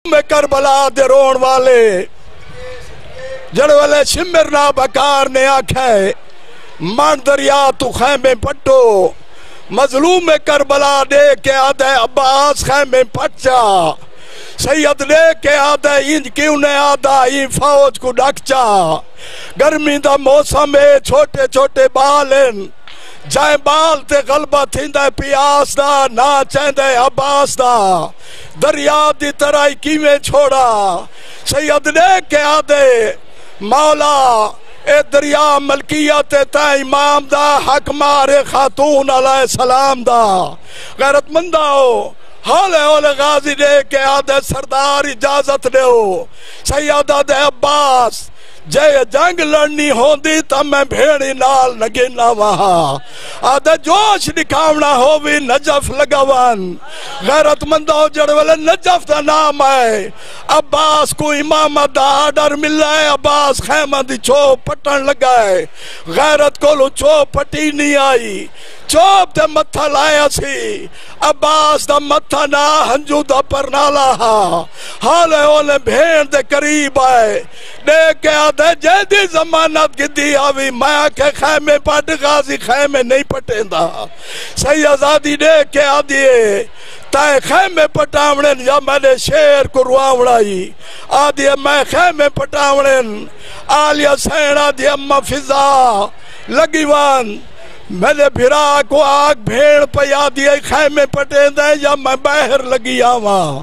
میں کربلا دے رون والے جڑ والے شمرنا بکار نے آکھے مان دریا تو خیمے پٹو مظلوم کربلا دے کے آدھے عباس خیمے پٹچا سید لے کے آدھے انج کیوں نے آدھا این فوج کو ڈکچا گرمی دا موسم ہے چھوٹے چھوٹے بالن جائیں بال تے غلبہ تھیندہ پیاس دا نا چیندے عباس دا دریا دی طرح کیویں چھوڑا سید لے کے آدھے مولا اے دریا ملکیت تا امام دا حق مارے خاتون علیہ السلام دا غیرت مندہ ہو حالے اولے غازی دے کے آدھے سردار اجازت دے ہو سیدہ دے عباس جے جنگ لڑنی ہوندی تا میں بھیڑی نال نگینا وہاں آدھے جوش نکاونا ہو بھی نجف لگوان غیرت مندہ جڑ والے نجف دا نام ہے عباس کو امام دا آڈر ملا ہے عباس خیمہ دی چوپ پٹن لگا ہے غیرت کو لو چوپ پٹی نہیں آئی چوپ دے متھا لایا سی عباس دا متھا نا ہنجو دا پرنالا ہاں حالے اولے بھیڑ دے قریب آئے دیکھے آدھے جیدی زمانت گدی آوی میں آکے خیمے پٹ غازی خیمے نہیں پٹیں دا سی آزادی دیکھے آدھیے تائے خیمے پٹاونن یا میں نے شیر کو رواوڑائی آدھیے میں خیمے پٹاونن آلیہ سین آدھیے اممہ فضا لگیوان میں نے بھرا کو آگ بھیڑ پیا دیئے خیمے پٹیں دیں یا میں باہر لگی آواں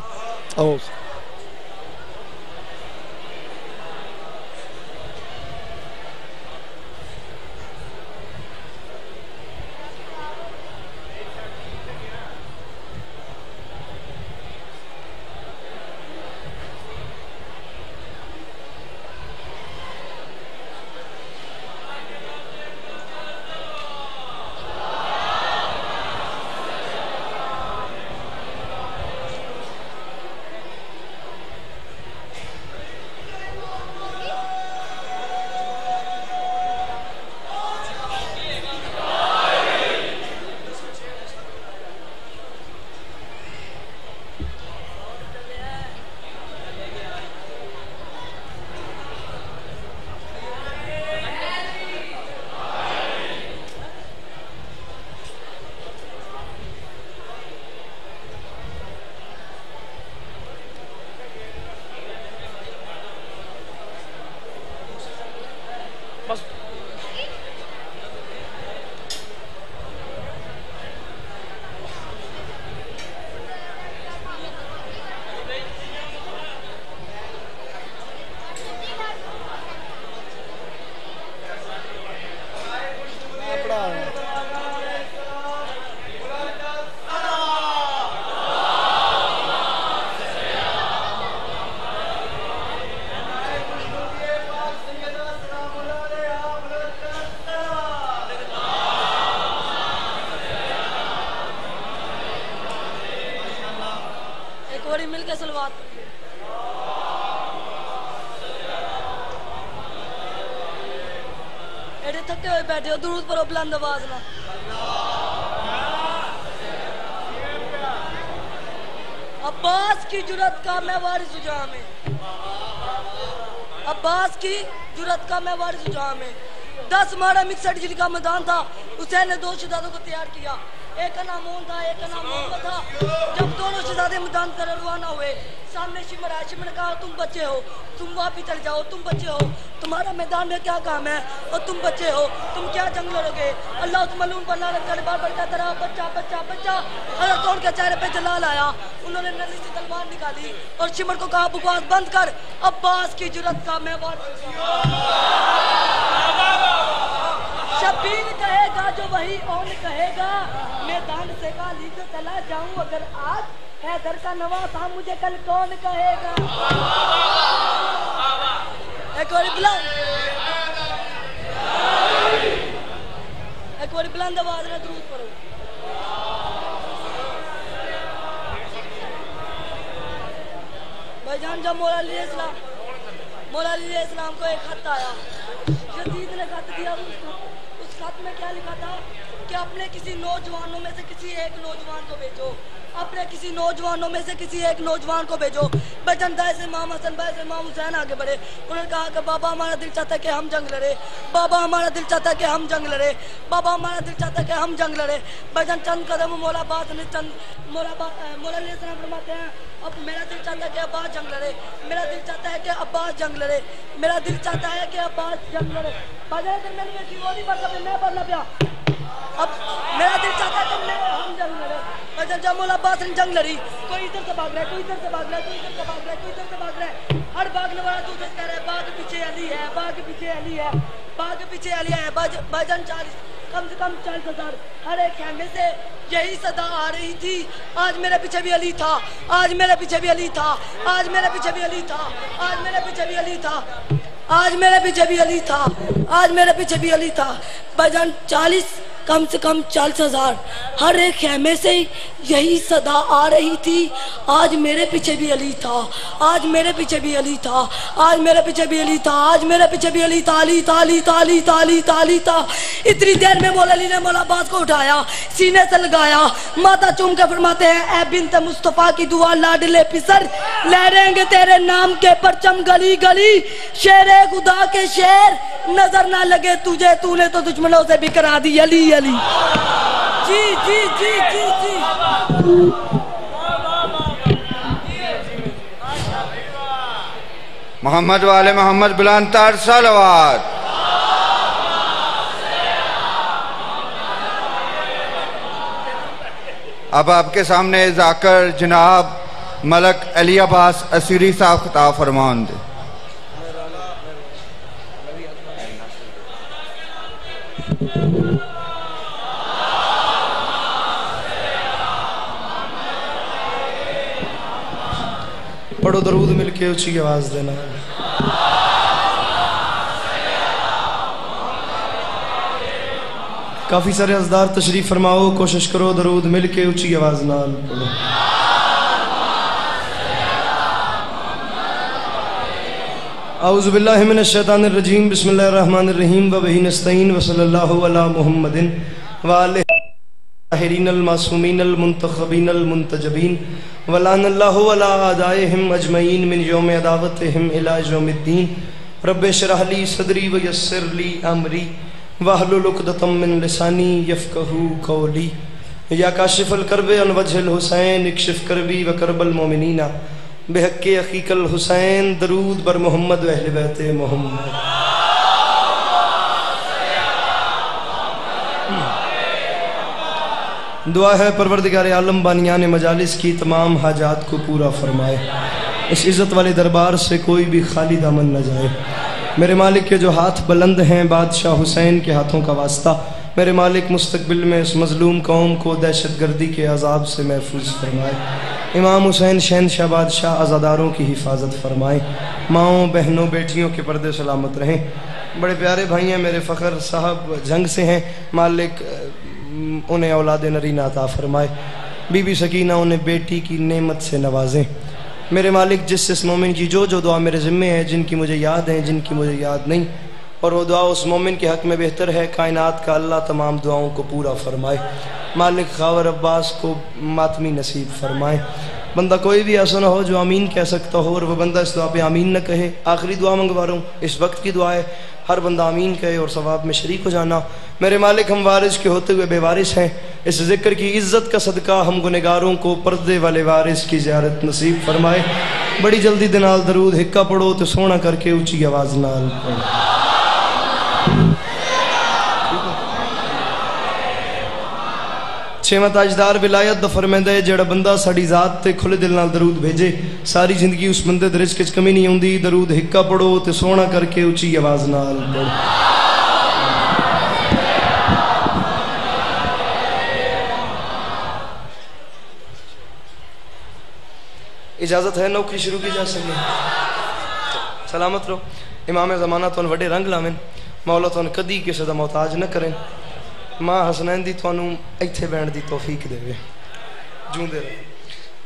تھکے ہوئے بیٹھے ہو درود پڑھو بلند آواز نہ عباس کی جرات کا میں وارث جہاں میں عباس کی جرات کا میں وارث جہاں میں 10 مارا مکسڈ جل کا میدان تھا حسین نے 2 شہزادوں کو تیار کیا ایک کا نام مون تھا ایک کا نام محمد تھا جب دونوں شہزادے میدان پر روانہ ہوئے سامنے شمر آئے شمر نے کہا تم بچے ہو تم واپس چل جاؤ تم بچے ہو تمہارا میدان میں کیا کام ہے اور تم بچے ہو تم کیا جنگ لڑو گے اللہ اس ملعون پر لعنت کرے بار بار کہتا رہا بچہ بچہ بچہ حضرت ان کے چہرے پہ جلال آیا انہوں نے نلی سے تلوار نکالی اور شمر کو کہا بکواس بند کر عباس کی جرات کا میں وارث شبیر کہے گا جو وہی اون کہے گا میدان سے گالی سے چلا جاؤں اگر آج حیدر کا نواز تھا مجھے کل کون کہے گا ایک بار بلند آواز میں درود پڑھو بھائی جان جب مولا علیہ السلام کو ایک خط آیا یزید نے خط دیا اس خط میں کیا لکھا تھا کہ اپنے کسی نوجوانوں میں سے کسی ایک نوجوان کو بھیجو اپنے کسی نوجوانوں میں سے کسی ایک نوجوان کو بھیجو. بھجن دائے سے امام حسن بھائی سے امام حسین آگے بڑھے. انہوں نے کہا کہ بابا ہمارا دل چاہتا ہے کہ ہم جنگ لڑے, بابا ہمارا دل چاہتا ہے کہ ہم جنگ لڑے, بابا ہمارا دل چاہتا ہے کہ ہم جنگ لڑے. بھجن چند قدم مولا عباس نے مولا علیہ السلام فرماتے ہیں اب میرا دل چاہتا ہے کہ عباس جنگ لڑے, میرا دل چاہتا ہے کہ عباس جنگ لڑے, میرا دل چاہتا ہے کہ عباس جنگ لڑے. بھجن دل میں نہیں وہ نہیں پڑھتا میں پڑھنا پیا. اب میرا دل چاہتا ہے کہ ہم جنگ لڑے. بھجن جب مولا عباس نے جنگ لڑی, کوئی ادھر سے بھاگ رہا ہے, کوئی ادھر سے بھاگ رہا ہے, کوئی ادھر سے بھاگ رہا ہے, کوئی ادھر سے بھاگ رہا ہے. ہر بھاگنے والا دوسرے سے کہہ رہا ہے باغ پیچھے علی ہے, باغ پیچھے علی ہے, باغ پیچھے علی ہے. بھجن 40 کم سے کم 40,000 ہر ایک خیمے سے یہی صدا آ رہی تھی, آج میرے پیچھے بھی علی تھا, آج میرے پیچھے بھی علی تھا, آج میرے پیچھے بھی علی تھا, آج میرے پیچھے بھی علی تھا, آج میرے پیچھے بھی علی تھا, آج میرے پیچھے بھی علی تھا. بھجن 40 کم سے کم 40,000 ہر ایک خیمے سے یہی صدا آ رہی تھی, آج میرے پیچھے بھی علی تھا, آج میرے پیچھے بھی علی تھا, آج میرے پیچھے بھی علی تھا, آج میرے پیچھے بھی علی تھا, علی تھا, علی تھا, علی تھا, علی تھا, علی تھا. اتنی دیر میں مولا علی نے مولا عباس کو اٹھایا, سینے سے لگایا, ماتھا چوم کے فرماتے ہیں اے بنت مصطفیٰ کی دعا لاڈلے پسر, لہریں گے تیرے نام کے پرچم گلی گلی, شیر خدا کے شیر نظر نہ لگے تجھے, تو نے تو دشمنوں سے بھی کرا دی علی علی. جی جی جی جی جی محمد والے محمد بلند تر صلوات. اب آپ کے سامنے ذاکر جناب ملک علی عباس اسیری صاحب خطاب فرمان دے. پڑھو درود مل کے اونچی آواز دینا. کافی سارے ازدار تشریف فرماؤ, کوشش کرو درود مل کے اونچی آواز نال پڑھو. اعوذ باللہ من الشیطان الرجیم, بسم اللہ الرحمن الرحیم, وبہ نستعین, وصلی اللہ علی محمد وآلہ الطاہرین المعصومین المنتخبین المنتجبین, ولعن اللہ علی اعدائہم اجمعین من یوم عداوتہم الی یوم الدین. رب اشرح لی صدری ویسر لی امری واحلل عقدۃ من لسانی یفقہوا قولی. یا کاشف الکرب عن وجہ الحسین اکشف کربی وکرب المؤمنین بحق اخیک الحسین. درود بر محمد و اہل بیت محمد. دعا ہے پروردگار عالم بانیان مجالس کی تمام حاجات کو پورا فرمائے, اس عزت والے دربار سے کوئی بھی خالی دامن نہ جائے. میرے مالک کے جو ہاتھ بلند ہیں بادشاہ حسین کے ہاتھوں کا واسطہ, میرے مالک مستقبل میں اس مظلوم قوم کو دہشت گردی کے عذاب سے محفوظ فرمائے. امام حسین شہنشاہ بادشاہ عزاداروں کی حفاظت فرمائے. ماؤں بہنوں بیٹیوں کے پردے سلامت رہیں. بڑے پیارے بھائی ہیں میرے فخر صاحب, جنگ سے ہیں, مالک انہیں اولاد نرینہ عطا فرمائے. بی بی سکینہ انہیں بیٹی کی نعمت سے نوازیں. میرے مالک جس اس مومن کی جو دعا میرے ذمے ہے, جن کی مجھے یاد ہیں جن کی مجھے یاد نہیں, اور وہ دعا اس مومن کے حق میں بہتر ہے, کائنات کا اللہ تمام دعاؤں کو پورا فرمائے. مالک خاور عباس کو ماتمی نصیب فرمائے. بندہ کوئی بھی ایسا نہ ہو جو آمین کہہ سکتا ہو اور وہ بندہ اس دعا پہ آمین نہ کہے. آخری دعا منگوا رہا ہوں, اس وقت کی دعا ہے, ہر بندہ آمین کہے اور ثواب میں شریک ہو جانا. میرے مالک ہم وارث کے ہوتے ہوئے بے وارث ہیں, اس ذکر کی عزت کا صدقہ ہم گنہگاروں کو پردے والے وارث کی زیارت نصیب فرمائے. بڑی جلدی دے نال درود ہکا پڑھو تو سونا کر کے اونچی آواز نال پڑھو. چھواں تاجدار ولایت دا فرمیندا ہے جڑا بندہ ساڈی ذات تے کھلے دل نال درود بھیجے ساری زندگی اس بندے دے رزق وچ کمی نہیں ہوندی. درود ہکا پڑھو تے سونا کر کے اونچی آواز نال پڑھو. اجازت ہے نوکری شروع کی جا سکے. سلامت رہو. امام زمانہ تون وڈے رنگ لاویں, مولا تون کدی کسی دا محتاج نہ کریں. ماں حسنین دی تانوں ایتھے بہن دی توفیق دے. جوندے رہے,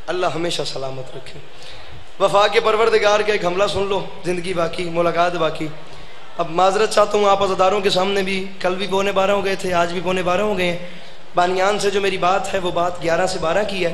اللہ ہمیشہ سلامت رکھے. وفا کے پروردگار کا ایک حملہ سن لو, زندگی باقی, ملاقات باقی. اب معذرت چاہتا ہوں آپ عزاداروں کے سامنے بھی, کل بھی 11:45 ہو گئے تھے, آج بھی 11:45 ہو گئے ہیں. بانیان سے جو میری بات ہے وہ بات 11 سے 12 کی ہے.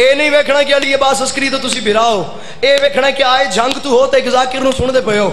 ਇਹ ਨਹੀਂ ਵੇਖਣਾ ਕਿ ਅਲੀ ਅਬਾਸ ਅਸਕਰੀ ਤੋਂ ਤੁਸੀਂ ਬਿਰਾਓ, ਇਹ ਵੇਖਣਾ ਕਿ ਆਏ ਜੰਗ ਤੂੰ ਹੋ ਤੇ ਇੱਕ ਜ਼ਾਕਿਰ ਨੂੰ ਸੁਣਦੇ ਪਏ ਹੋ।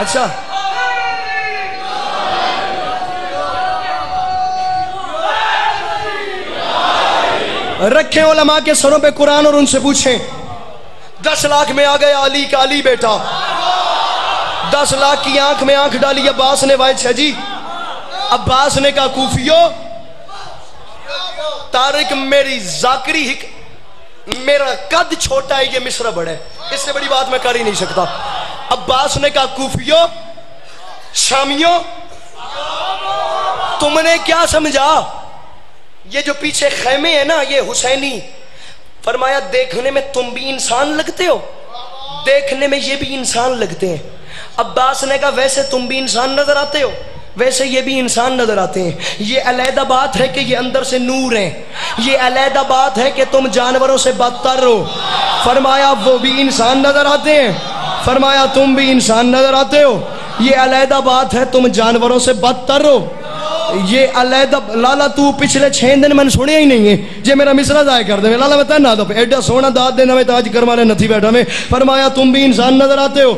اچھا رکھیں علماء کے سروں پہ قرآن اور ان سے پوچھیں 10 لاکھ میں آ گیا علی کا علی بیٹا 10 لاکھ کی آنکھ میں آنکھ ڈالی عباس نے وائد شاہ جی عباس نے کہا کوفیو طارق میری ذاکری میرا قد چھوٹا ہے یہ مصرع بڑا ہے اس سے بڑی بات میں کر ہی نہیں سکتا عباس نے کہا کوفیو شامیوں تم نے کیا سمجھا یہ جو پیچھے خیمے ہیں نا یہ حسینی فرمایا دیکھنے میں تم بھی انسان لگتے ہو دیکھنے میں یہ بھی انسان لگتے ہیں عباس نے کہا ویسے تم بھی انسان نظر آتے ہو ویسے یہ بھی انسان نظر آتے ہیں یہ علیحدہ بات ہے کہ یہ اندر سے نور ہیں یہ علیحدہ بات ہے کہ تم جانوروں سے بدتر ہو فرمایا وہ بھی انسان نظر آتے ہیں فرمایا تم بھی انسان نظر آتے ہو یہ علیحدہ بات ہے تم جانوروں سے بدتر ہو یہ علیحدہ لالا تو پچھلے 6 دن میں نے سنیا ہی نہیں ہے جے میرا مصرع ضائع کر دے لالا بتا نہ تو ایڈا سونا داد دینا میں تاج کروانے نتھی بیٹھا میں فرمایا تم بھی انسان نظر آتے ہو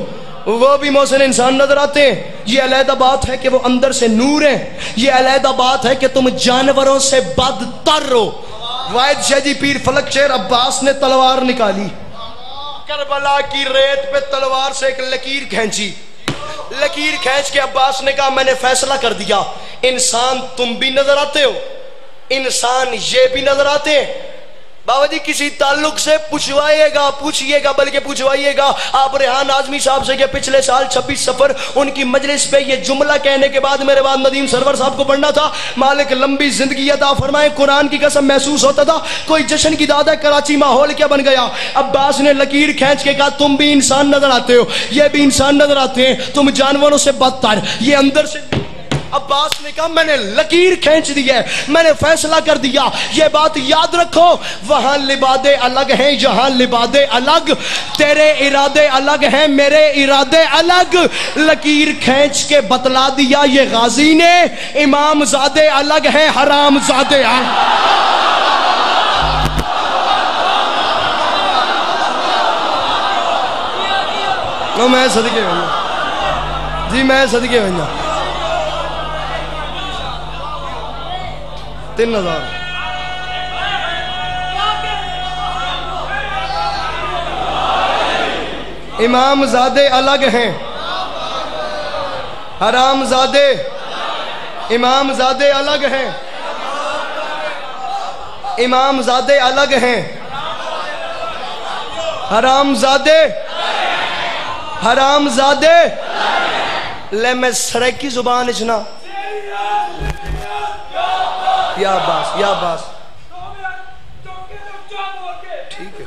وہ بھی محسن انسان نظر آتے ہیں یہ علیحدہ بات ہے کہ وہ اندر سے نور ہیں یہ علیحدہ بات ہے کہ تم جانوروں سے بدتر ہو واحد شاہ جی پیر فلک شیر عباس نے تلوار نکالی کربلا کی ریت پہ تلوار سے ایک لکیر کھینچی لکیر کھینچ کے عباس نے کہا میں نے فیصلہ کر دیا انسان تم بھی نظر آتے ہو انسان یہ بھی نظر آتے ہیں بابا جی کسی تعلق سے پوچھئے گا بلکہ پوچھوائیے گا آپ ریحان اعظمی صاحب سے کہ پچھلے سال 26 سفر ان کی مجلس پہ یہ جملہ کہنے کے بعد میرے بعد ندیم سرور صاحب کو پڑھنا تھا مالک لمبی زندگی عطا فرمائے قرآن کی قسم محسوس ہوتا تھا کوئی جشن کی داد ہے کراچی ماحول کیا بن گیا عباس نے لکیر کھینچ کے کہا تم بھی انسان نظر آتے ہو یہ بھی انسان نظر آتے ہیں تم جانوروں سے بدتر یہ اندر سے عباس نے کہا میں نے لکیر کھینچ دی ہے میں نے فیصلہ کر دیا یہ بات یاد رکھو وہاں لبادے الگ ہیں یہاں لبادے الگ تیرے ارادے الگ ہیں میرے ارادے الگ لکیر کھینچ کے بتلا دیا یہ غازی نے امام زادے الگ ہیں حرام زادے میں صدقے ہوئے جی میں صدقے ہوئے 3000 امام زادے الگ ہیں حرام زادے امام زادے الگ ہیں امام زادے الگ ہیں حرام زادے لے میں سریکی زبان اچنا یا عباس ٹھیک ہے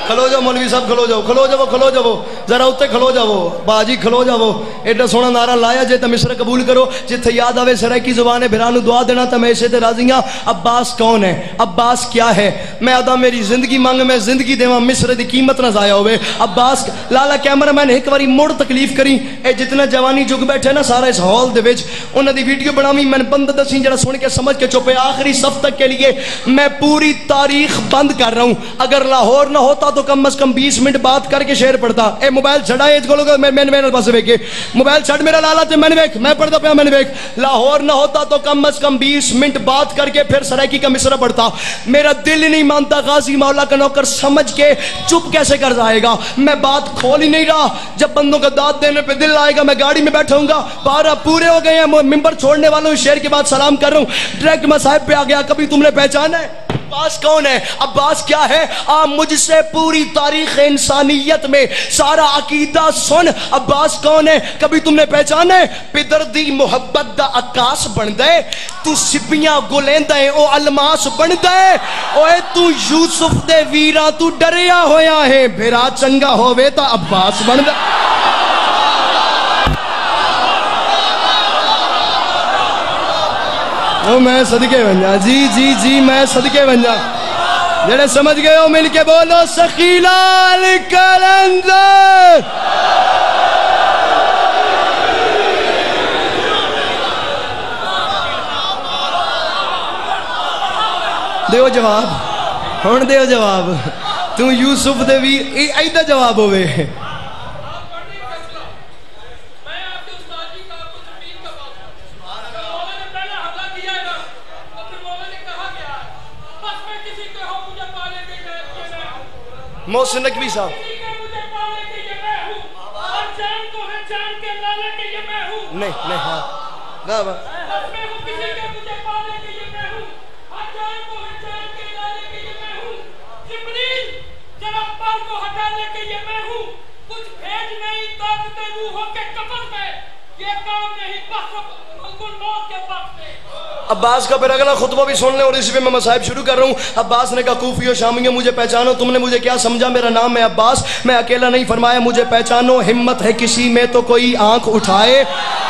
کھلو جاؤ مولوی صاحب کھلو جاؤ ذرا اتنے کھلو جاؤ باجی کھلو جاؤ ایڈا سونا نعرہ لایا جے تو مصر قبول کرو جتھے یاد آوے سرائکی زبان ہے بھرانو دعا دینا تو میں اسے تے راضی ہاں عباس کون ہے عباس کیا ہے میں آدھا میری زندگی مانگ میں زندگی دیواں مصر دی قیمت نہ ضائع ہوئے عباس لالا کیمرہ میں نے ایک باری موڑ تکلیف کری اے جتنا جوانی جگ بیٹھے نا سارا اس ہال دے وچ انہاں دی ویڈیو بناویں میں بند دسی جڑا سن کے سمجھ کے چپے آخری صف تک کے لیے میں پوری تاریخ بند کر رہا ہوں اگر لاہور نہ ہوتا تو کم از کم 20 منٹ بات کر کے شعر پڑھتا اے موبائل چھڑا ہے میں پاس ویکھ موبائل چھڑ میرا لالا تے میں نے ویکھ میں پڑھتا پیا میں نے ویکھ لاہور نہ ہوتا تو کم از کم 20 منٹ بات کر کے پھر سرائکی کا مصرع پڑھتا میرا دل ہی نہیں مانتا غازی مولا کا نوکر سمجھ کے چپ کیسے کر جائے گا میں بات کھول ہی نہیں رہا جب بندوں کا داد دینے پہ دل آئے گا میں گاڑی میں بیٹھا ہوں گا 12 پورے ہو گئے ہیں ممبر چھوڑنے والوں شعر کے بعد سلام کر رہا ہوں ڈائریکٹ میں صاحب پہ آ گیا کبھی تم نے پہچانا ہے عباس کون ہے عباس کیا ہے آپ مجھ سے پوری تاریخ انسانیت میں سارا عقیدہ سن عباس کون ہے کبھی تم نے پہچانا ہے پدر دی محبت دا عکاس بن دے تو سپیاں گلیندہ ہے او الماس بن دے اوے تو یوسف دے ویرا تو ڈریا ہویا ہے بھیرا چنگا ہوئے تا عباس بن دے او میں صدقے بن جا جی جی جی میں صدقے بن جا جڑے سمجھ گئے ہو مل کے بولو سخی لال کلندر دیو جواب ہن دیو جواب تو یوسف دے بھی ایدا جواب ہوئے محسن نقوی صاحب نہیں نہیں ہاں عباس کا پھر اگلا خطبہ بھی سن لیں اور اسی پہ میں مصائب شروع کر رہا ہوں. عباس نے کہا کوفیو شامیوں مجھے پہچانو, تم نے مجھے کیا سمجھا, میرا نام ہے عباس, میں اکیلا نہیں, فرمایا مجھے پہچانو, ہمت ہے کسی میں تو کوئی آنکھ اٹھائے,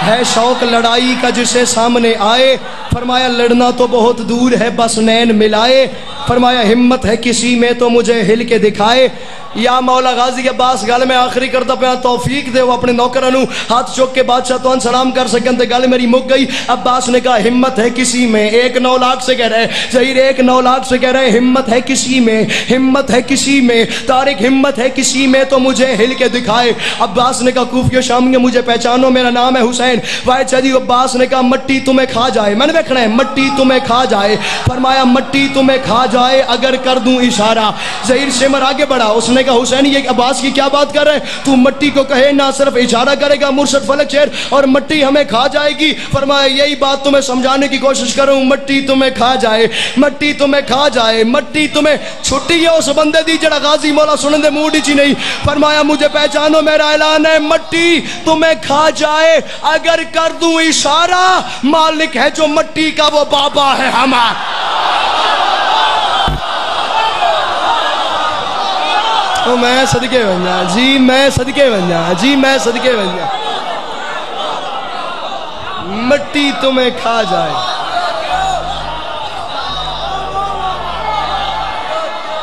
ہے شوق لڑائی کا جسے سامنے آئے, فرمایا لڑنا تو بہت دور ہے بس نین ملائے, فرمایا ہمت ہے کسی میں تو مجھے ہل کے دکھائے. یا مولا غازی عباس گل میں آخری کرتا پیا توفیق دے وہ اپنے نوکرانو ہاتھ چوک کے بادشاہ تو ان سلام کر سکن تے گل میری مک گئی. عباس نے کہا ہمت ہے کسی میں, ایک 9 لاکھ سے کہہ رہے ظہیر, ایک 9 لاکھ سے کہہ رہے ہمت ہے کسی میں, ہمت ہے کسی میں, طارق ہمت ہے کسی میں تو مجھے ہل کے دکھائے. عباس نے کہا کوفیو شامیوں مجھے پہچانو, میرا نام ہے حسین. واحد شادی عباس نے کہا مٹی تمہیں کھا جائے, میں نے دیکھنا ہے مٹی تمہیں کھا جائے, فرمایا مٹی تمہیں کھا جائے اگر کر دوں اشارہ. ظہیر سمر آگے بڑھا, اس نے کہا حسین یہ عباس کی کیا بات کر رہے, تو مٹی کو کہے نہ صرف اشارہ کرے گا مرشد فلک شیر اور مٹی ہمیں کھا جائے گی. فرمایا یہی بات تمہیں سمجھانے کی کوشش کروں, مٹی تمہیں کھا جائے, مٹی تمہیں کھا جائے, مٹی تمہیں چھٹی ہے اس بندے دی جڑا غازی مولا سنن دے موڈ ہی نہیں. فرمایا مجھے پہچانو, میرا اعلان ہے مٹی تمہیں کھا جائے اگر کر دوں اشارہ, مالک ہے جو مٹی کا وہ بابا ہے ہمارا. میں صدقے بن جا جی, میں صدقے بن جا جی, میں صدقے بن جا, مٹی تمہیں کھا جائے.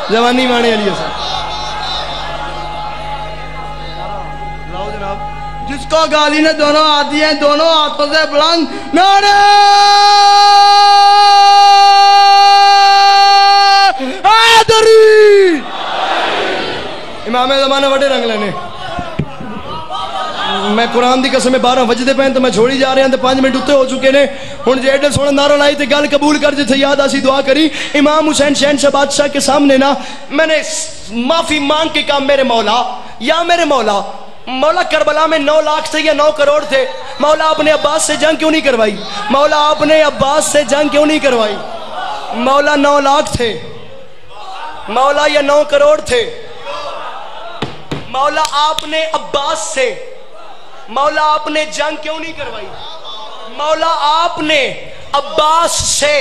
جوانی مانے علی حسن جس کو گالی نے دونوں آتی ہیں دونوں ہاتھوں سے بلند نعرہ حیدری. امام زمانہ وڈے رنگ لینے, میں قرآن دی قسم 12 وجدے پہن تو میں چھوڑی جا رہے ہیں تو 5 منٹ اتے ہو چکے نے. ہن جے ایڈے سونا نعرہ لائی تے گل قبول کر جتھے یاد آسی دعا کری. امام حسین شہنشاہ بادشاہ کے سامنے نا میں نے معافی مانگ کے کہا میرے مولا, یا میرے مولا, مولا کربلا میں 9 لاکھ تھے یا 9 کروڑ تھے, مولا آپ نے عباس سے جنگ کیوں نہیں کروائی, مولا آپ نے عباس سے جنگ کیوں نہیں کروائی. مولا 9 لاکھ تھے مولا یا 9 کروڑ تھے, مولا آپ نے عباس سے, مولا آپ نے جنگ کیوں نہیں کروائی, مولا آپ نے عباس سے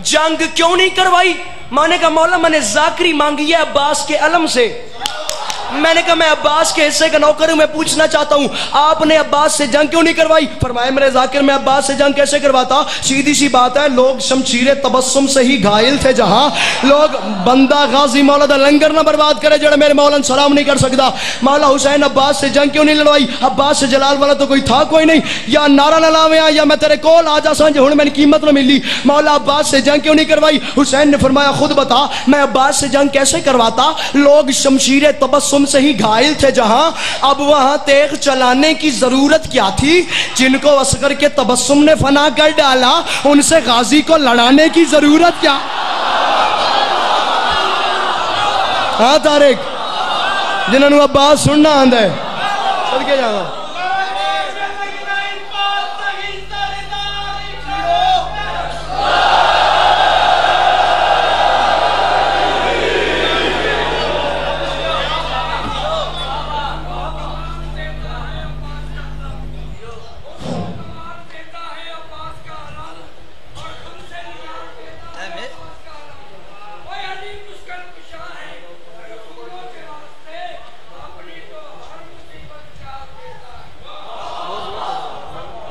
جنگ کیوں نہیں کروائی. میں نے کہا مولا میں نے ذاکری مانگی ہے عباس کے علم سے, میں نے کہا میں عباس کے حصے کا نوکر ہوں, میں پوچھنا چاہتا ہوں آپ نے عباس سے جنگ کیوں نہیں کروائی. فرمایا میرے ذاکر میں عباس سے جنگ کیسے کرواتا, سیدھی سی بات ہے, لوگ شمشیر تبسم سے ہی گھائل تھے, جہاں لوگ بندہ غازی مولا دا لنگر نہ برباد کرے جڑا میرے مولا سلام نہیں کر سکتا. مولا حسین عباس سے جنگ کیوں نہیں لڑوائی, عباس سے جلال والا تو کوئی تھا کوئی نہیں, یا نعرہ نہ لاویں یا میں تیرے کول آ جا سانجے ہن میں نے قیمت نہ ملی. مولا عباس سے جنگ کیوں نہیں کروائی. حسین نے فرمایا خود بتا میں عباس سے جنگ کیسے کرواتا, لوگ شمشیر تبسم سے ہی گھائل تھے, جہاں اب وہاں تیغ چلانے کی ضرورت کیا تھی. جن کو اصغر کے تبسم نے فنا کر ڈالا ان سے غازی کو لڑانے کی ضرورت کیا. ہاں طارق جنہوں نے عباس سننا آندا ہے صدقے جاواں.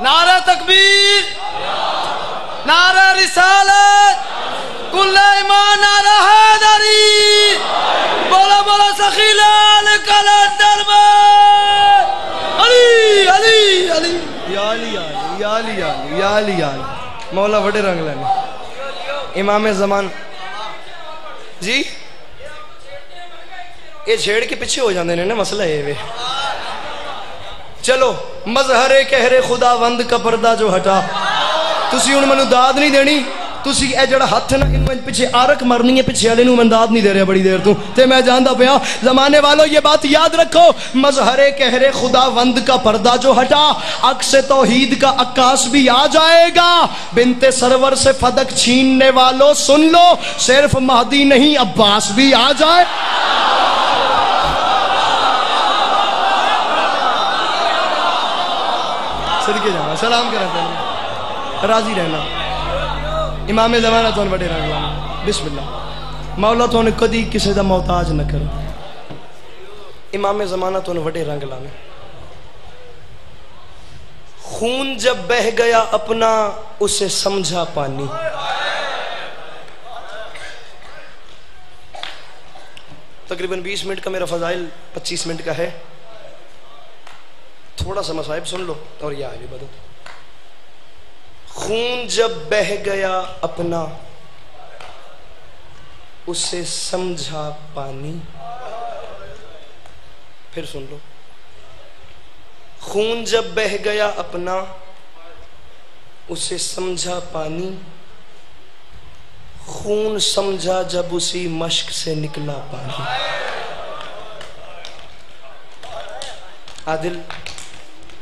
نعرہ تکبیر, نعرہ رسالت. یا علی یا علی یا علی یا علی مولا وڈے رنگ لینے امام زمان جی یہ چھیڑ کے پیچھے ہو جاندے نے مسئلہ ہے وے چلو مظہر کہر خدا وند کا پردہ جو ہٹا تسی ہن مینوں داد نہیں دینی تسی اے جڑا ہاتھ نا انہوں پیچھے آرک مرنی ہے پیچھے والے نوں منداد نہیں دے رہا بڑی دیر تو تے میں جاندا پیا زمانے والوں یہ بات یاد رکھو مظہر کہر خدا وند کا پردہ جو ہٹا عکس توحید کا عکاس بھی آ جائے گا بنت سرور سے فدق چھیننے والوں سن لو صرف مہدی نہیں عباس بھی آ جائے صدقے جانا سلام کرنا راضی رہنا امام زمانہ تو بڑے رنگ لانا بسم اللہ مولا تو کدی کسی دا محتاج نہ کرو امام زمانہ تو بڑے رنگ لانا خون جب بہ گیا اپنا اسے سمجھا پانی تقریباً 20 منٹ کا میرا فضائل 25 منٹ کا ہے تھوڑا سا مصائب سن لو اور یہ آگے بڑھو خون جب بہ گیا اپنا اسے سمجھا پانی پھر سن لو خون جب بہ گیا اپنا اسے سمجھا پانی خون سمجھا جب اسی مشک سے نکلا پانی عادل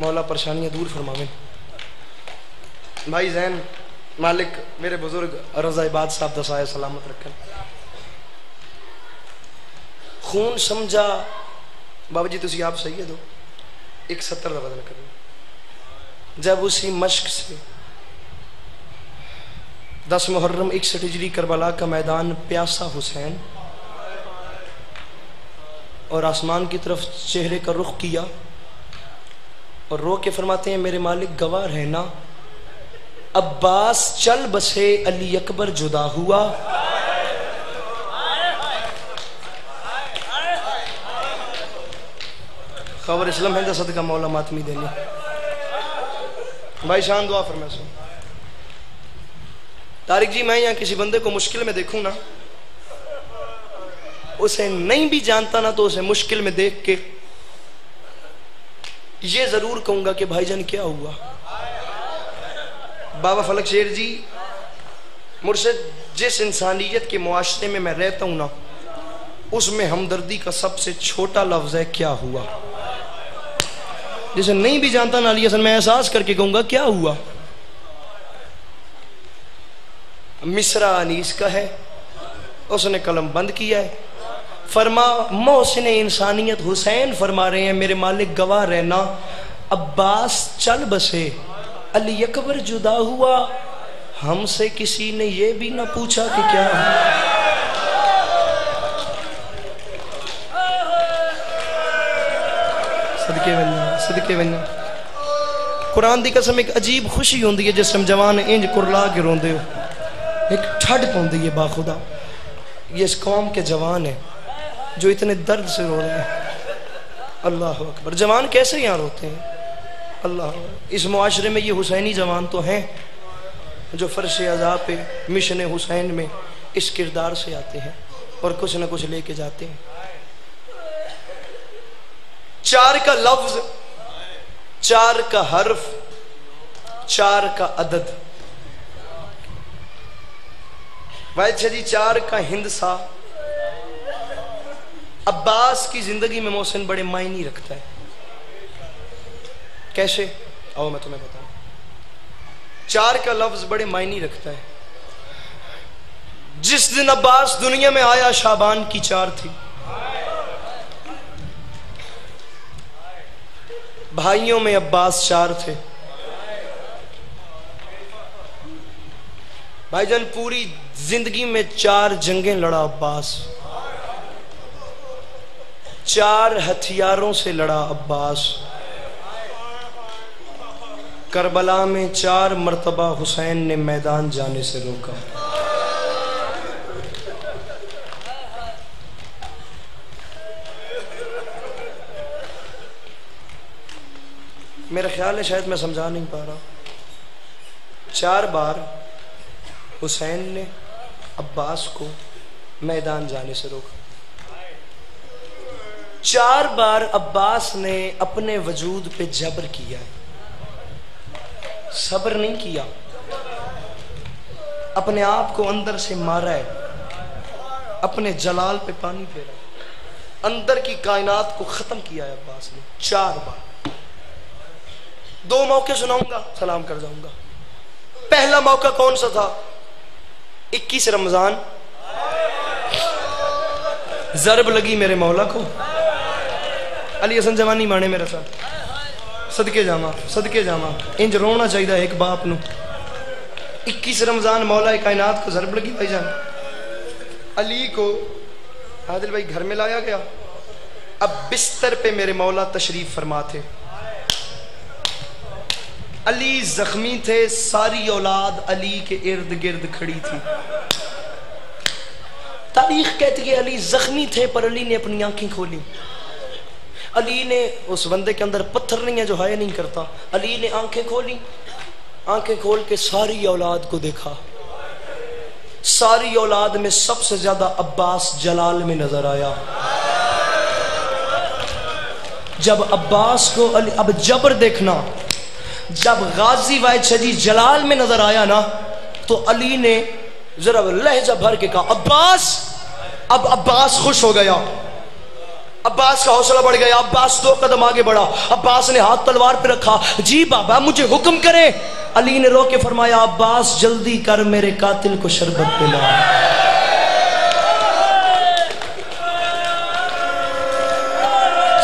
مولا پریشانیاں دور فرماویں بھائی زین مالک میرے بزرگ رضا عباد صاحب دسائے سلامت رکھیں خون سمجھا بابا جی تسی آپ صحیح ہے دو 170 کا بدل کریں جب اسی مشک سے 10 محرم 61 ہجری کربلا کا میدان پیاسا حسین اور آسمان کی طرف چہرے کا رخ کیا اور رو کے فرماتے ہیں میرے مالک گواہ رہنا عباس چل بسے علی اکبر جدا ہوا خبر اسلام ہے صدقہ مولا ماتمی دینے بھائی شان دعا فرمائے سو طارق جی میں یہاں کسی بندے کو مشکل میں دیکھوں نا اسے نہیں بھی جانتا نا تو اسے مشکل میں دیکھ کے یہ ضرور کہوں گا کہ بھائی جان کیا ہوا بابا فلک شیر جی مرشد جس انسانیت کے معاشرے میں میں رہتا ہوں نا اس میں ہمدردی کا سب سے چھوٹا لفظ ہے کیا ہوا جسے نہیں بھی جانتا نا علی حسن میں احساس کر کے کہوں گا کیا ہوا مصرع انیس کا ہے اس نے قلم بند کیا ہے فرما محسن انسانیت حسین فرما رہے ہیں میرے مالک گواہ رہنا عباس چل بسے علی اکبر جدا ہوا ہم سے کسی نے یہ بھی نہ پوچھا کہ کیا صدقے بننا قرآن دی قسم ایک عجیب خوشی ہوندی ہے جس ہم جوان انج کرلا کے روندے ہو ایک ٹھڈ پوندی ہے باخدا یہ اس قوم کے جوان ہیں جو اتنے درد سے رو رہے ہیں اللہ اکبر جوان کیسے یہاں روتے ہیں اللہ اس معاشرے میں یہ حسینی جوان تو ہیں جو فرش عزا پہ مشن حسین میں اس کردار سے آتے ہیں اور کچھ نہ کچھ لے کے جاتے ہیں 4 کا لفظ 4 کا حرف 4 کا عدد واحد شدی 4 کا ہندسہ عباس کی زندگی میں محسن بڑے معنی رکھتا ہے کیسے آؤ میں تمہیں بتاؤں 4 کا لفظ بڑے معنی رکھتا ہے جس دن عباس دنیا میں آیا شعبان کی 4 تھی بھائیوں میں عباس 4 تھے بھائی جان پوری زندگی میں 4 جنگیں لڑا عباس 4 ہتھیاروں سے لڑا عباس کربلا میں 4 مرتبہ حسین نے میدان جانے سے روکا میرا خیال ہے شاید میں سمجھا نہیں پا رہا 4 بار حسین نے عباس کو میدان جانے سے روکا. 4 بار عباس نے اپنے وجود پہ جبر کیا ہے، صبر نہیں کیا، اپنے آپ کو اندر سے مارا ہے، اپنے جلال پہ پانی پھیرا، اندر کی کائنات کو ختم کیا ہے عباس نے 4 بار. 2 موقع سناؤں گا، سلام کر جاؤں گا. پہلا موقع کون سا تھا؟ 21 رمضان، ضرب لگی میرے مولا کو. علی حسن جوانی مانے میرے ساتھ، صدقے جاما انج رونا چاہیے ایک باپ نو. 21 رمضان مولا کائنات کو ضرب لگی. بھائی جان علی کو عادل بھائی گھر میں لایا گیا. اب بستر پہ میرے مولا تشریف فرما تھے. علی زخمی تھے، ساری اولاد علی کے ارد گرد کھڑی تھی. تاریخ کہتی ہے علی زخمی تھے پر علی نے اپنی آنکھیں کھولی. علی نے، اس بندے کے اندر پتھر نہیں ہے جو ہائے نہیں کرتا، علی نے آنکھیں کھولی. آنکھیں کھول کے ساری اولاد کو دیکھا. ساری اولاد میں سب سے زیادہ عباس جلال میں نظر آیا. جب عباس کو علی، اب جبر دیکھنا، جب غازی واحد شجی جلال میں نظر آیا نا تو علی نے ذرا لہجہ بھر کے کہا عباس. اب عباس خوش ہو گیا، عباس کا حوصلہ بڑھ گیا. عباس 2 قدم آگے بڑھا. عباس نے ہاتھ تلوار پہ رکھا. جی بابا مجھے حکم کرے. علی نے رو کے فرمایا عباس جلدی کر میرے قاتل کو شربت پلا.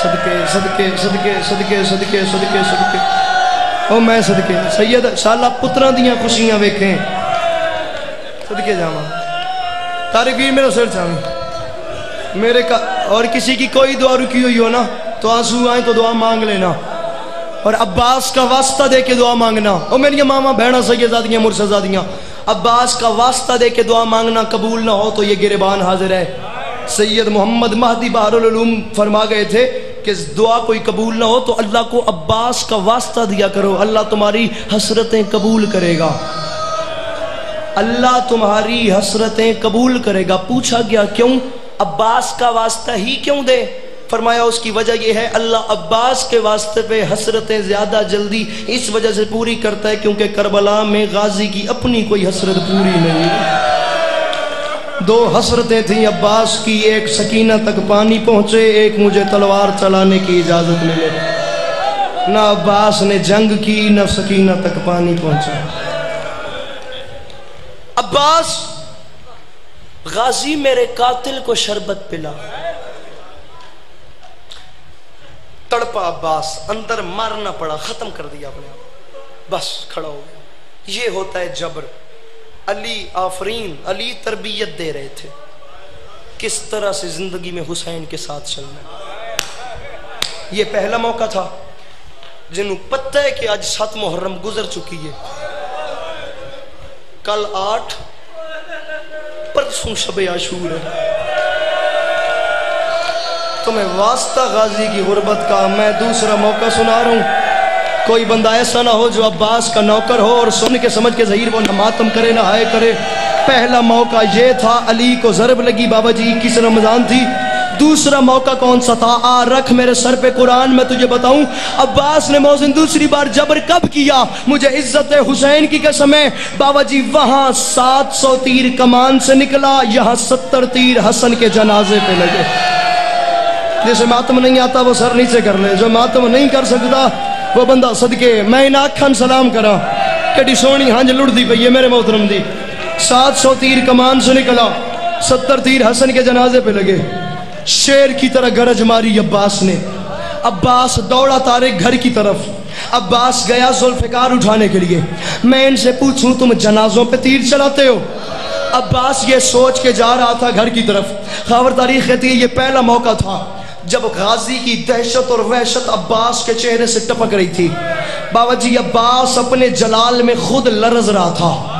صدقے صدقے صدقے صدقے صدقے صدقے صدقے او میں صدقے سید شالا پتراں دیاں خوشیاں ویکھیں. صدقے جاواں طارق بھی میرا سر چاہیں میرے کا، اور کسی کی کوئی دعا رکی ہوئی ہو نا تو آنسو آئیں تو دعا مانگ لینا، اور عباس کا واسطہ دے کے دعا مانگنا. او میری ماما بہنا سیدزادیاں مرشدزادیاں، عباس کا واسطہ دے کے دعا مانگنا. قبول نہ ہو تو یہ گریبان حاضر ہے. سید محمد مہدی بحر العلوم فرما گئے تھے کہ دعا کوئی قبول نہ ہو تو اللہ کو عباس کا واسطہ دیا کرو، اللہ تمہاری حسرتیں قبول کرے گا. اللہ تمہاری حسرتیں قبول کرے گا. پوچھا گیا کیوں؟ عباس کا واسطہ ہی کیوں دے؟ فرمایا اس کی وجہ یہ ہے اللہ عباس کے واسطے پہ حسرتیں زیادہ جلدی اس وجہ سے پوری کرتا ہے کیونکہ کربلا میں غازی کی اپنی کوئی حسرت پوری نہیں. 2 حسرتیں تھیں عباس کی، ایک سکینہ تک پانی پہنچے، ایک مجھے تلوار چلانے کی اجازت ملے. نہ عباس نے جنگ کی نہ سکینہ تک پانی پہنچا. عباس غازی میرے قاتل کو شربت پلا. تڑپا عباس، اندر مارنا پڑا، ختم کر دیا اپنے آپ، بس کھڑا ہو گیا. یہ ہوتا ہے جبر. علی آفرین، علی تربیت دے رہے تھے کس طرح سے زندگی میں حسین کے ساتھ چلنا. یہ پہلا موقع تھا. جنہوں پتہ ہے کہ آج 7 محرم گزر چکی ہے، کل 8، پرسوں شب عاشور ہے. تمہیں واسطہ غازی کی غربت کا میں دوسرا موقع سنا رہا ہوں. کوئی بندہ ایسا نہ ہو جو عباس کا نوکر ہو اور سن کے سمجھ کے ظہیر وہ نہ ماتم کرے نہ ہائے کرے. پہلا موقع یہ تھا علی کو ضرب لگی، بابا جی 21 رمضان تھی. دوسرا موقع کون سا تھا؟ آ رکھ میرے سر پہ قرآن، میں تجھے بتاؤں عباس نے موزن دوسری بار جبر کب کیا. مجھے عزت حسین کی قسم ہے بابا جی، وہاں 700 تیر کمان سے نکلا، یہاں 70 تیر حسن کے جنازے پہ لگے. جسے ماتم نہیں آتا وہ سر نیچے کر لے، جو ماتم نہیں کر سکتا وہ بندہ صدقے میں ان آنکھاں سلام کرا کیڑی سونی ہنج لڑ دی پئی ہے میرے محترم دی. 700 تیر کمان سے نکلا، 70 تیر حسن کے جنازے پہ لگے. شیر کی طرح گرج ماری عباس نے. عباس دوڑا تارے گھر کی طرف. عباس گیا ذوالفقار اٹھانے کے لیے. میں ان سے پوچھوں تم جنازوں پہ تیر چلاتے ہو؟ عباس یہ سوچ کے جا رہا تھا گھر کی طرف. خبر تاریخ کہتی ہے یہ پہلا موقع تھا جب غازی کی دہشت اور وحشت عباس کے چہرے سے ٹپک رہی تھی. بابا جی عباس اپنے جلال میں خود لرز رہا تھا.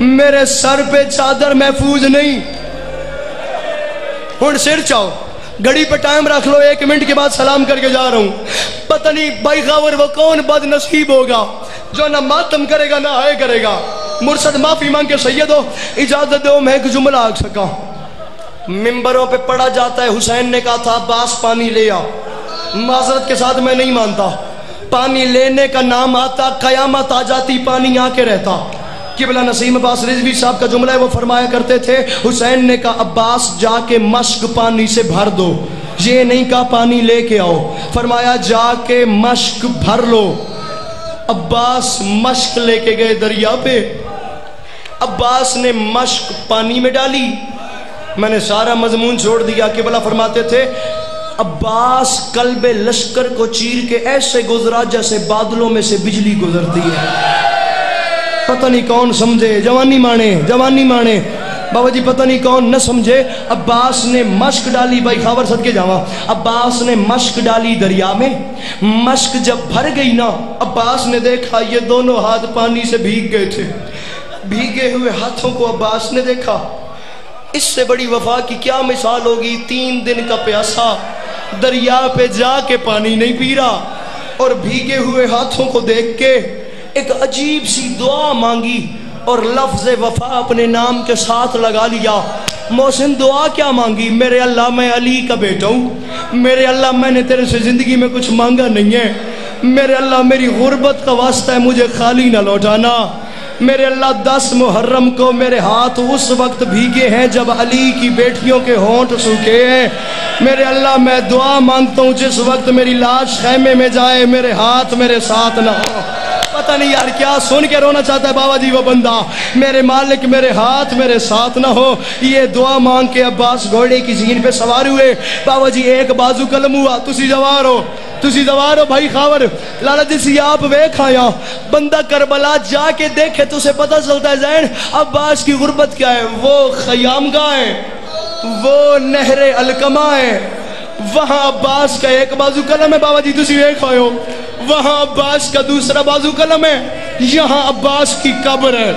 میرے سر پہ چادر محفوظ نہیں. ہن سر چاؤ گھڑی پہ ٹائم رکھ لو, 1 منٹ کے بعد سلام کر کے جا رہا ہوں. پتہ نہیں بھائی خاور وہ کون بد نصیب ہوگا جو نہ ماتم کرے گا نہ آئے کرے گا. مرشد معافی مانگ کے سیدو اجازت دو میں ایک جملہ آگ سکا. ممبروں پہ پڑھا جاتا ہے حسین نے کہا تھا عباس پانی لے آ. معذرت کے ساتھ میں نہیں مانتا, پانی لینے کا نام آتا قیامت آ جاتی پانی آ کے رہتا. قبلہ نسیم عباس رضوی صاحب کا جملہ ہے, وہ فرمایا کرتے تھے حسین نے کہا عباس جا کے مشک پانی سے بھر دو, یہ نہیں کہا پانی لے کے آؤ, فرمایا جا کے مشک بھر لو. عباس مشک لے کے گئے دریا پہ, عباس نے مشک پانی میں ڈالی. میں نے سارا مضمون چھوڑ دیا. قبلہ فرماتے تھے عباس قلب لشکر کو چیر کے ایسے گزرا جیسے بادلوں میں سے بجلی گزرتی ہے. پتہ نہیں کون سمجھے, جوانی مانے بابا جی, پتہ نہیں کون نہ سمجھے. عباس نے مشک ڈالی, بھائی خاور صدقے جاواں, عباس نے مشک ڈالی دریا میں. مشک جب بھر گئی نا, عباس نے دیکھا یہ دونوں ہاتھ پانی سے بھیگ گئے تھے. بھیگے ہوئے ہاتھوں کو عباس نے دیکھا. اس سے بڑی وفا کی کیا مثال ہوگی. 3 دن کا پیاسا دریا پہ جا کے پانی نہیں پی رہا, اور بھیگے ہوئے ہاتھوں کو دیکھ کے ایک عجیب سی دعا مانگی اور لفظ وفا اپنے نام کے ساتھ لگا لیا. محسن دعا کیا مانگی؟ میرے اللہ میں علی کا بیٹا ہوں, میرے اللہ میں نے تیرے سے زندگی میں کچھ مانگا نہیں ہے, میرے اللہ میری غربت کا واسطہ ہے مجھے خالی نہ لوٹانا. میرے اللہ 10 محرم کو میرے ہاتھ اس وقت بھیگے ہیں جب علی کی بیٹیوں کے ہونٹ سوکھے ہیں. میرے اللہ میں دعا مانگتا ہوں جس وقت میری لاش خیمے میں جائے میرے ہاتھ میرے ساتھ نہ ہو. پتہ نہیں یار کیا سن کے رونا چاہتا ہے بابا جی وہ بندہ, میرے مالک میرے ہاتھ میرے ساتھ نہ ہو. یہ دعا مانگ کے عباس گھوڑے کی زین پہ سوار ہوئے. بابا جی ایک بازو قلم ہوا, تسی سوار ہو بھائی خاور لالا جی سی آپ ویکھ آیا. بندہ کربلا جا کے دیکھے تو اسے پتہ چلتا ہے زین عباس کی غربت کیا ہے. وہ خیام گاہ ہے, وہ نہر الکما ہے, وہاں عباس کا ایک بازو قلم ہے. بابا جی تسی ویکھ آئے ہو, وہاں عباس کا دوسرا بازو قلم ہے, یہاں عباس کی قبر ہے.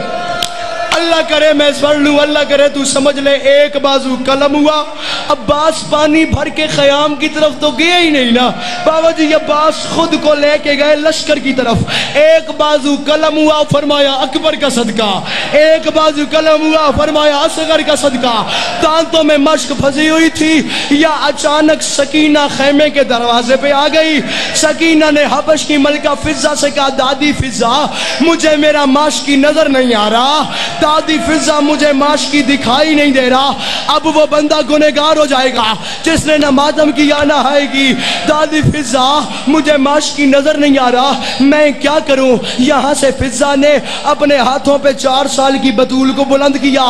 اللہ کرے میں پڑھ لوں, اللہ کرے تو سمجھ لے. ایک بازو قلم ہوا, عباس پانی بھر کے خیام کی طرف تو گئے ہی نہیں نا. بابا جی عباس خود کو لے کے گئے لشکر کی طرف. ایک بازو قلم ہوا, فرمایا اکبر کا صدقہ. ایک بازو قلم ہوا, فرمایا اصغر کا صدقہ. دانتوں میں مشک پھنسی ہوئی تھی, یا اچانک سکینہ خیمے کے دروازے پہ آ گئی. سکینہ نے حبش کی ملکہ فضہ سے کہا دادی فضہ مجھے میرا ماشکی نظر نہیں آ رہا, دادی فضہ مجھے ماشکی دکھائی نہیں دے رہا. اب وہ بندہ گنہگار ہو جائے گا جس نے نہ ماتم کیا نہ آئے گی. دادی فضہ مجھے ماشکی نظر نہیں آ رہا, میں کیا کروں؟ یہاں سے فضہ نے اپنے ہاتھوں پہ 4 سال کی بطول کو بلند کیا.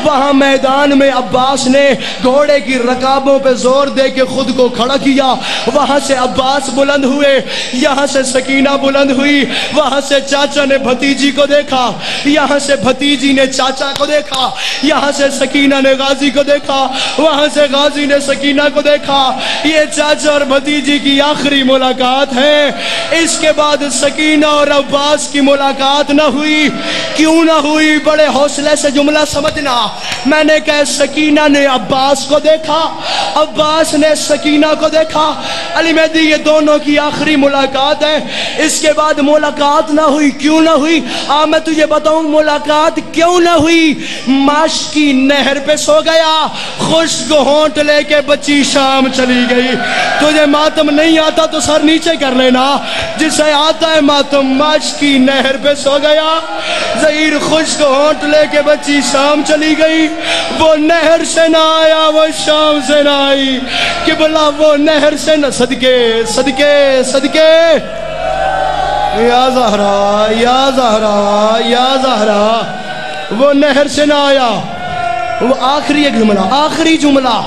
وہاں میدان میں عباس نے گھوڑے کی رکابوں پہ زور دے کے خود کو کھڑا کیا. وہاں سے عباس بلند ہوئے, یہاں سے سکینہ بلند ہوئی, وہاں سے چاچا نے بھتیجی کو دیکھا, یہاں سے بھتیجی نے چاچا کو دیکھا, یہاں سے سکینہ نے غازی کو دیکھا, وہاں سے غازی نے سکینہ کو دیکھا. یہ چاچا اور بھتیجی کی آخری ملاقات ہے. اس کے بعد سکینہ اور عباس کی ملاقات نہ ہوئی. کیوں نہ ہوئی؟ بڑے حوصلے سے جملہ سمجھنا. میں نے کہا سکینہ نے عباس کو دیکھا, عباس نے سکینہ کو دیکھا. علی مہدی یہ دونوں کی آخری ملاقات ہے. اس کے بعد ملاقات نہ ہوئی. کیوں نہ ہوئی؟ میں تجھے بتاؤں ملاقات کیوں نہ ہوئی. ماشکی نہر پہ سو گیا, خشک ہونٹ لے کے بچی شام چلی گئی. تجھے ماتم نہیں آتا تو سر نیچے کر لینا, جسے آتا ہے ماتم. ماشکی نہر پہ سو گیا, ظہیر خشک ہونٹ لے کے بچی شام چلی گئی. وہ نہر سے نہ آیا, وہ شام سے نہ آئی. قبلہ وہ نہر سے نہ صدقے صدقے صدقے یا زہرا یا زہرا یا زہرا, وہ نہر سے نہ آیا. وہ آخری ایک جملہ, آخری جملہ,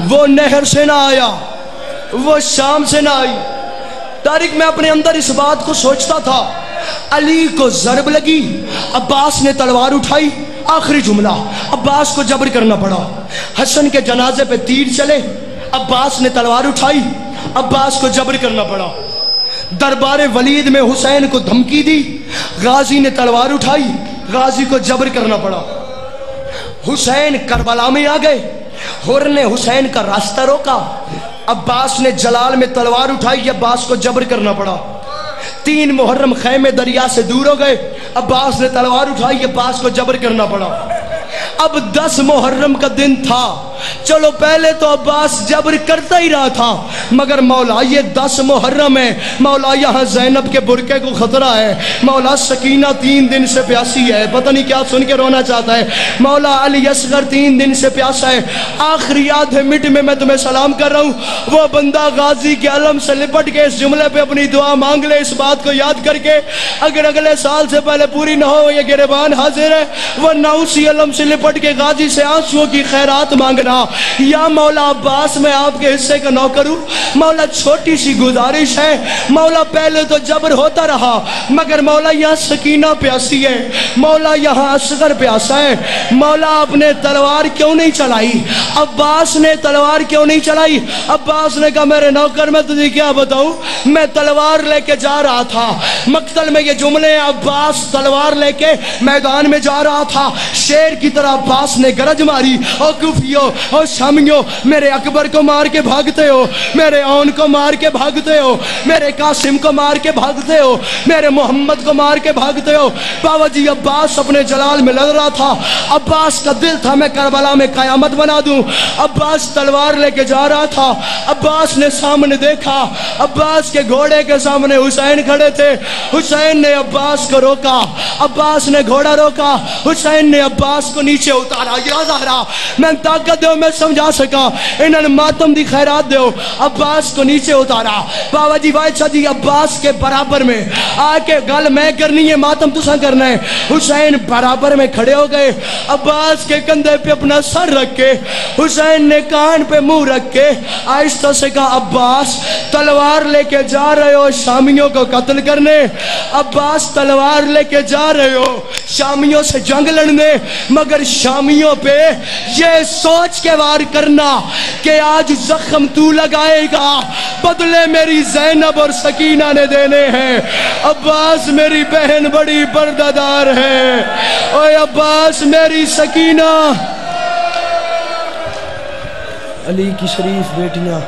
وہ نہر سے نہ آیا, وہ شام سے نہ آئی. طارق میں اپنے اندر اس بات کو سوچتا تھا. علی کو ضرب لگی, عباس نے تلوار اٹھائی. آخری جملہ, عباس کو جبر کرنا پڑا. حسن کے جنازے پہ تیر چلے, عباس نے تلوار اٹھائی, عباس کو جبر کرنا پڑا. دربار ولید میں حسین کو دھمکی دی, غازی نے تلوار اٹھائی, غازی کو جبر کرنا پڑا. حسین کربلا میں آ گئے. حر نے حسین کا راستہ روکا. عباس نے جلال میں تلوار اٹھائی. عباس کو جبر کرنا پڑا. 3 محرم خیمے دریا سے دور ہو گئے. عباس نے تلوار اٹھائی. عباس کو جبر کرنا پڑا. اب 10 محرم کا دن تھا. چلو پہلے تو عباس جبر کرتا ہی رہا تھا، مگر مولا یہ 10 محرم ہے. مولا یہاں زینب کے برقعے کو خطرہ ہے. مولا سکینہ 3 دن سے پیاسی ہے، پتہ نہیں کیا سن کے رونا چاہتا ہے. مولا علی اصغر 3 دن سے پیاسا ہے. آخری یاد ہے مٹ میں تمہیں سلام کر رہا ہوں. وہ بندہ غازی کے علم سے لپٹ کے اس جملے پہ اپنی دعا مانگ لے، اس بات کو یاد کر کے اگر اگلے سال سے پہلے پوری نہ ہو یہ گریبان حاضر ہے، ورنہ اسی علم سے لپٹ کے غازی سے آنسوؤں کی خیرات مانگنا. یا مولا عباس میں آپ کے حصے کا نوکر ہوں. مولا چھوٹی سی گزارش ہے. مولا پہلے تو جبر ہوتا رہا، مگر مولا یہاں سکینہ پیاسی ہے، مولا یہاں اصغر پیاسا ہے. مولا آپ نے تلوار کیوں نہیں چلائی؟ عباس نے تلوار کیوں نہیں چلائی؟ عباس نے کہا میرے نوکر میں تجھے کیا بتاؤں، میں تلوار لے کے جا رہا تھا. مقتل میں یہ جملے ہیں، عباس تلوار لے کے میدان میں جا رہا تھا. شیر کی طرح عباس نے گرج ماری، او کوفیو او شامیو میرے اکبر کو مار کے بھاگتے ہو، میرے اون کو مار کے بھاگتے ہو، میرے قاسم کو مار کے بھاگتے ہو، میرے محمد کو مار کے بھاگتے ہو. بابا جی عباس اپنے جلال میں لڑ رہا تھا. عباس کا دل تھا میں کربلا میں قیامت بنا دوں. عباس تلوار لے کے جا رہا تھا. عباس نے سامنے دیکھا، عباس کے گھوڑے کے سامنے حسین کھڑے تھے. حسین نے عباس کو روکا، عباس نے گھوڑا روکا، حسین نے عباس کو نیچے اتارا. یا زہرا میں طاقت دو میں سمجھا سکا، انہوں نے ماتم دی خیرات دو. عباس کو نیچے اتارا. بابا جی بادشاہ جی عباس کے برابر میں آ کے گل میں کرنی ہے، ماتم تساں کرنا ہے. حسین برابر میں کھڑے ہو گئے. عباس کے کندھے پہ اپنا سر رکھ کے حسین نے کان پہ منہ رکھ کے آہستہ سے کہا عباس تلوار لے کے جا رہے ہو شامیوں کو قتل کرنے، عباس تلوار لے کے جا رہے ہو شامیوں سے جنگ لڑنے، مگر شامیوں پہ یہ سوچ کے وار کرنا کہ آج زخم تو لگائے گا، بدلے میری زینب اور سکینہ نے دینے ہیں. عباس میری بہن بڑی پردہ دار ہے، اوے عباس میری سکینہ. علی کی شریف بیٹیاں